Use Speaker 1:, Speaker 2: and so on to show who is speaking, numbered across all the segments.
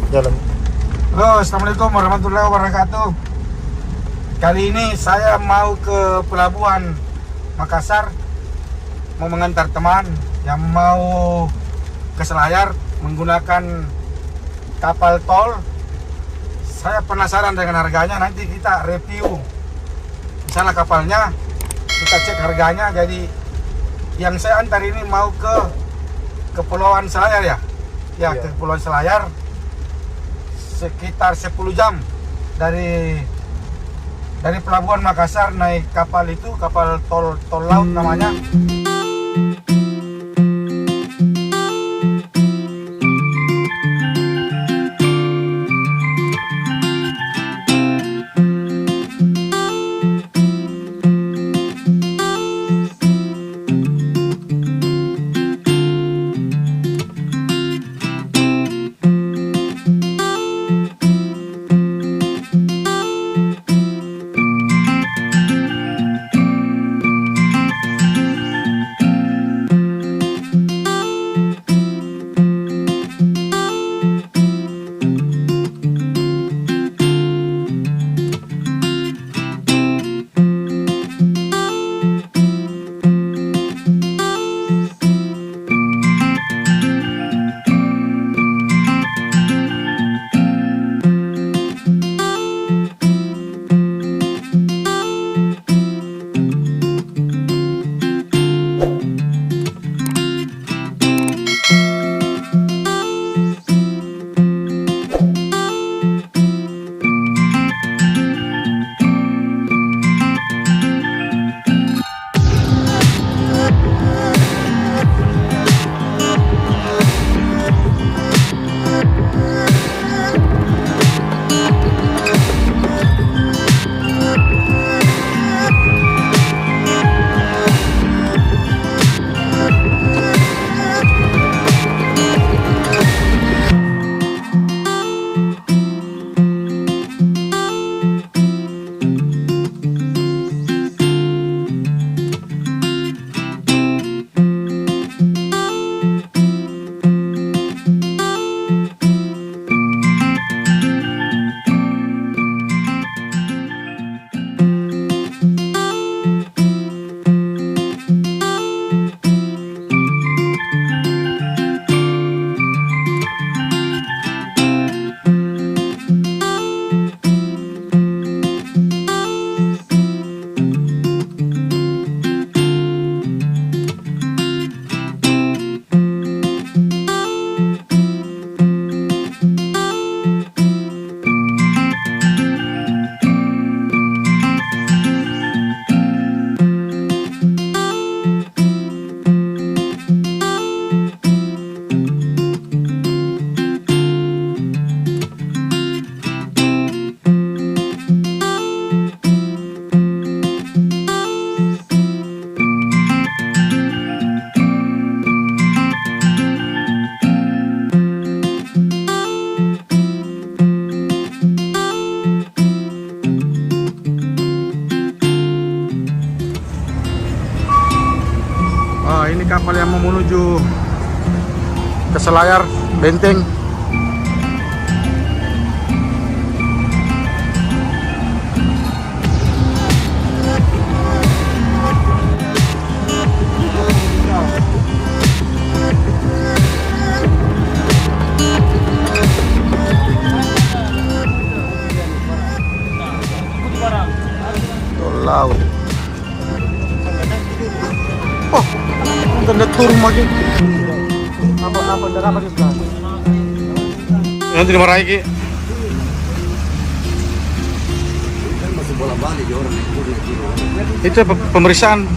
Speaker 1: Jalan. Halo, assalamualaikum warahmatullahi wabarakatuh. Kali ini saya mau ke pelabuhan Makassar, mau mengantar teman yang mau ke Selayar menggunakan kapal tol. Saya penasaran dengan harganya, nanti kita review di sana kapalnya, kita cek harganya. Jadi yang saya antar ini mau ke Kepulauan Selayar ya, ke Kepulauan Selayar, sekitar 10 jam dari pelabuhan Makassar naik kapal itu, kapal tol laut namanya. Ini kapal yang mau menuju ke Selayar Benteng. Tol laut. Oh, internet turun lagi. Apa di sebelah? Nanti dimarahi Ki.
Speaker 2: Masih bola-balik di orang
Speaker 1: Itu pemeriksaan.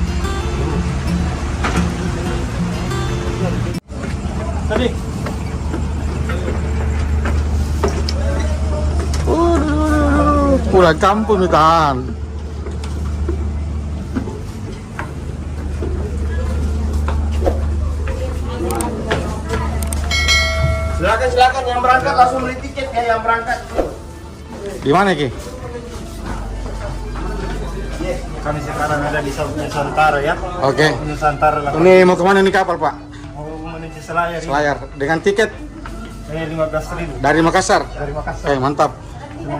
Speaker 2: tadi.
Speaker 1: Pulang kampung nih tahan.
Speaker 2: Silakan yang berangkat langsung beli tiket ya, yang berangkat.
Speaker 1: Di mana Ki?
Speaker 2: Yes. Kami sekarang ada di Nusantara ya.
Speaker 1: Oke.
Speaker 2: Nusantara lah.
Speaker 1: Ini mau kemana nih kapal, Pak?
Speaker 2: Mau menuju Selayar.
Speaker 1: Selayar. Dengan tiket
Speaker 2: 15.000
Speaker 1: dari Makassar.
Speaker 2: dari Makassar.
Speaker 1: Oke, mantap.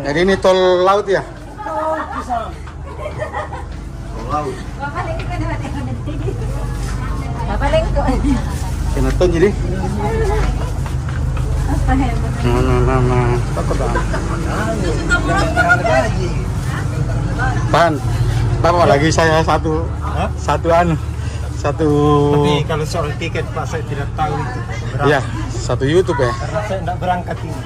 Speaker 1: Jadi ini tol laut ya?
Speaker 2: Laut.
Speaker 3: Papaling ko.
Speaker 1: Kena ton jadi. Nah. Takut dah. Pan. Bapak lagi saya satu
Speaker 2: Tapi kalau soal tiket Pak saya tidak tahu itu. Berapa.
Speaker 1: ya, satu YouTube ya.
Speaker 2: Karena saya tidak berangkat ini.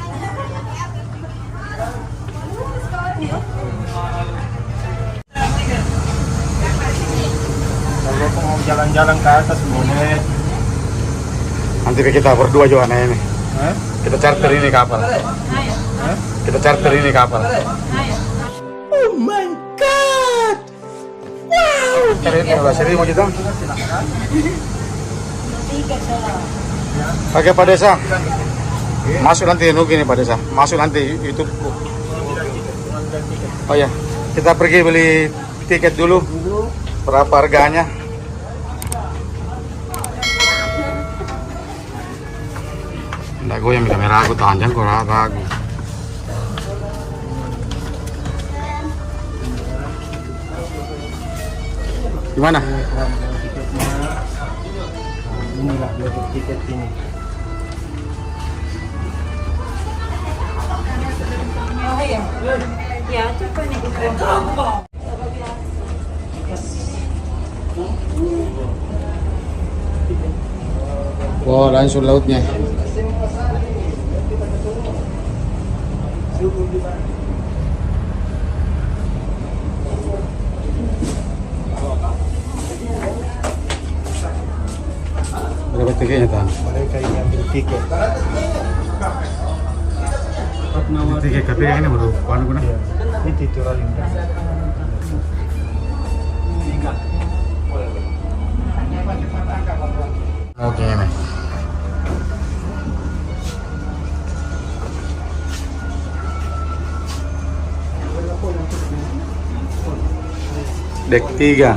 Speaker 2: Kalau mau jalan-jalan ke atas boleh.
Speaker 1: Nanti kita berdua juga nah ini.
Speaker 2: Hah?
Speaker 1: Kita charter ini kapal.
Speaker 2: Hah?
Speaker 1: Kita charter ini kapal.
Speaker 2: Oh my god! Wow!
Speaker 1: Cari ini lah, seri mau kita. Oke Pak Desa. Masuk nanti Nugi nih Pak Desa. Masuk nanti YouTube. Oh ya, kita pergi beli tiket dulu. Berapa harganya? Nggak goyang kamera aku tahan kok ragu. Gimana?
Speaker 2: Inilah tiket ini.
Speaker 3: Ya, coba nih.
Speaker 1: Wow, langsung lautnya. Berapa tiketnya Tan?
Speaker 2: Mereka ini ambil tiket.
Speaker 1: Tiket KPI ini baru kapan guna?
Speaker 2: Ya, itu Ralinda.
Speaker 1: Oke nih. Dek 3.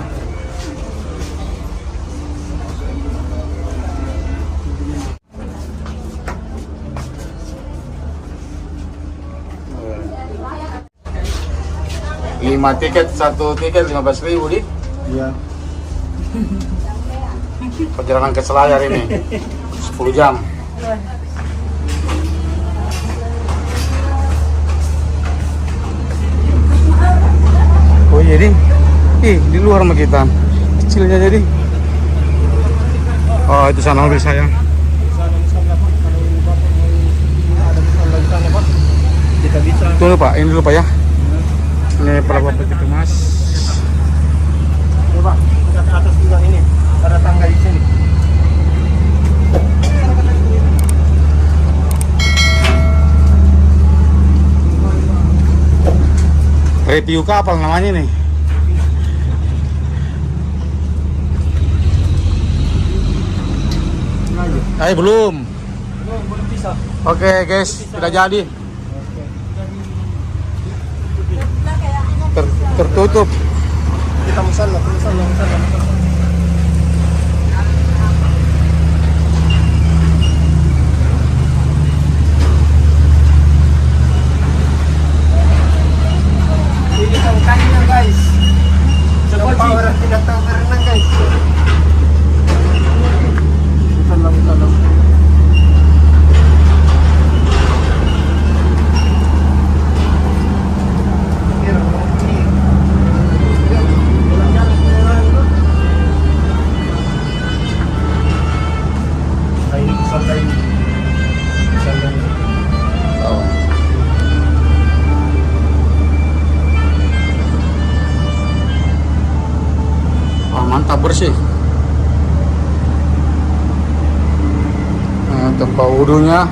Speaker 1: Lima tiket, satu tiket 15.000 di
Speaker 2: Iya.
Speaker 1: perjalanan ke Selayar ini 10 jam. Oh iya ding, di luar sama kita kecilnya jadi. Oh itu sana mobil saya.
Speaker 2: Kita bisa.
Speaker 1: Tunggu Pak, ini dulu Pak ya. Ini pelabuhan Peti Kemas.
Speaker 2: Coba kita ke atas juga ini. Ada tangga di sini.
Speaker 1: Review kapal namanya nih. Belum.
Speaker 2: Belum bisa.
Speaker 1: Oke guys, sudah jadi. Tertutup.
Speaker 2: Kita musallah. Ini tangkanya guys. Siapa orang tidak tahu berenang guys. Musallah.
Speaker 1: Oh, mantap bersih. Nah, tempat wudhunya.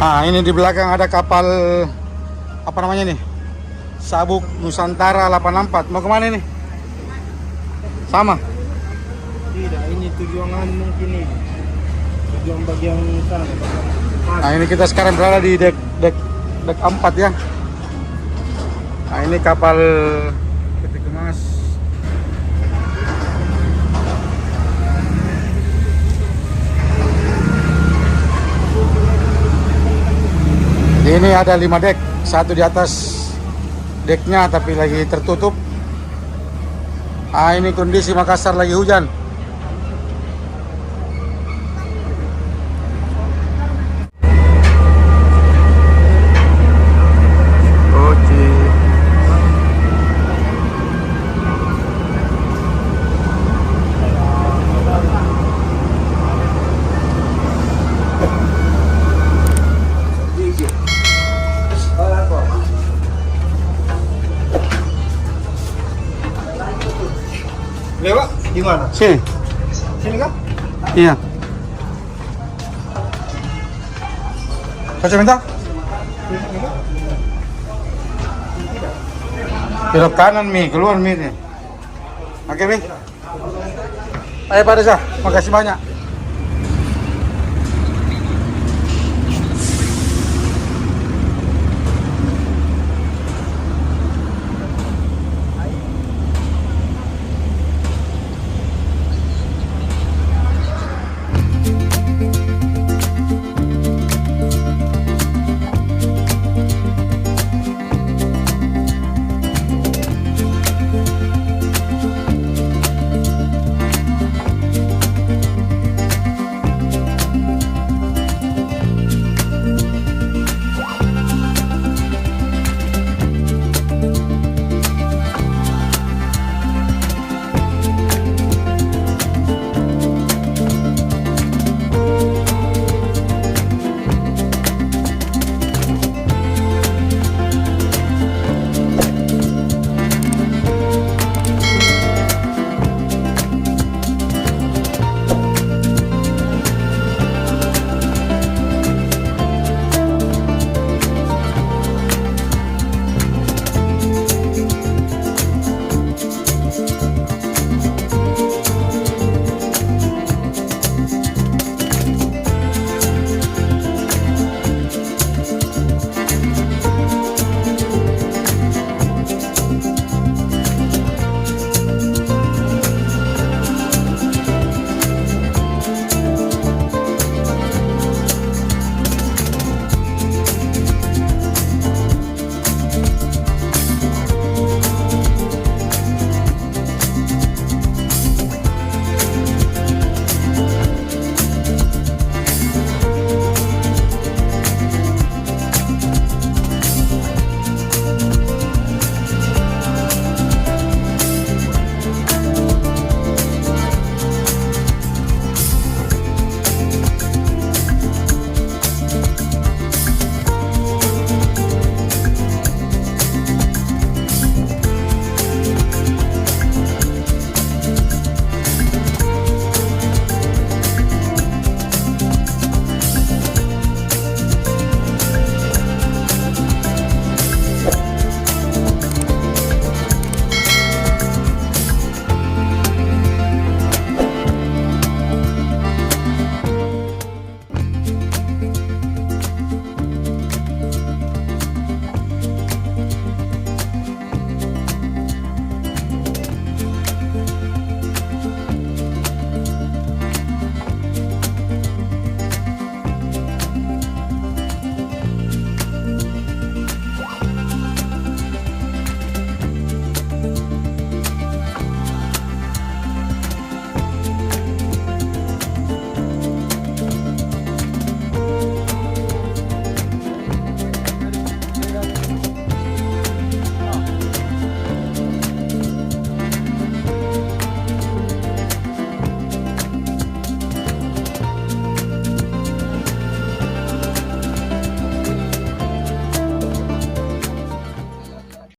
Speaker 1: Ah, ini di belakang ada kapal apa namanya nih? Sabuk Nusantara 84. Mau kemana nih? Sama.
Speaker 2: Tidak, ini tujuan mungkin ini. Tujuan bagian sana.
Speaker 1: Nah ini kita sekarang berada di dek 4 ya. Nah ini kapal peti kemas. Ini ada 5 dek, satu di atas deknya tapi lagi tertutup. Ah ini kondisi Makassar lagi hujan.
Speaker 2: Lewat di mana?
Speaker 1: Sini.
Speaker 2: Sini kah?
Speaker 1: Iya. Saya minta. Belok kanan Mi, keluar Mi nih. Oke Mi. Ayo Pak Reza, makasih banyak.